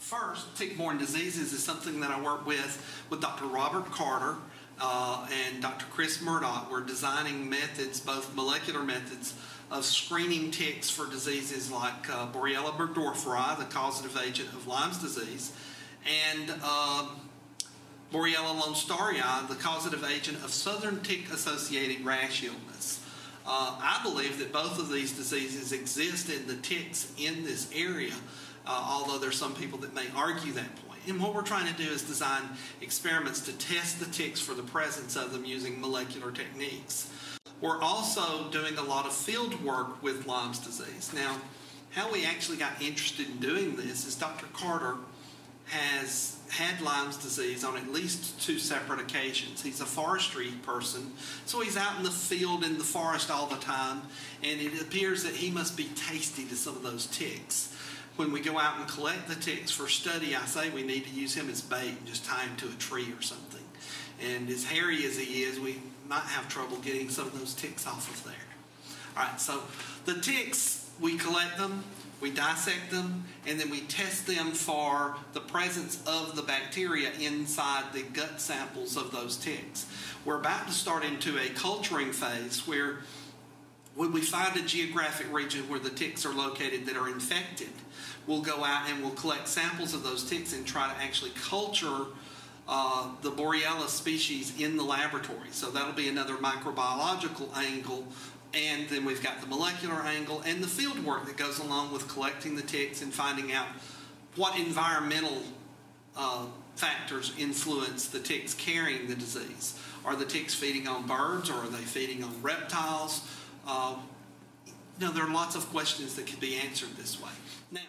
First, tick-borne diseases is something that I work with Dr. Robert Carter and Dr. Chris Murdoch. We're designing methods, both molecular methods, of screening ticks for diseases like Borrelia burgdorferi, the causative agent of Lyme's disease, and Borrelia lone-starrii, the causative agent of southern tick-associated rash illness. I believe that both of these diseases exist in the ticks in this area, although there's some people that may argue that point. And what we're trying to do is design experiments to test the ticks for the presence of them using molecular techniques. We're also doing a lot of field work with Lyme's disease. Now, how we actually got interested in doing this is Dr. Carter has had Lyme's disease on at least 2 separate occasions. He's a forestry person, so he's out in the field in the forest all the time, and it appears that he must be tasty to some of those ticks. When we go out and collect the ticks for study, I say we need to use him as bait and just tie him to a tree or something. And as hairy as he is, we might have trouble getting some of those ticks off of there. All right, so the ticks, we collect them, we dissect them, and then we test them for the presence of the bacteria inside the gut samples of those ticks. We're about to start into a culturing phase where when we find a geographic region where the ticks are located that are infected, we'll go out and we'll collect samples of those ticks and try to actually culture the Borrelia species in the laboratory. So that'll be another microbiological angle. And then we've got the molecular angle and the field work that goes along with collecting the ticks and finding out what environmental factors influence the ticks carrying the disease. Are the ticks feeding on birds, or are they feeding on reptiles? There are lots of questions that can be answered this way. Now,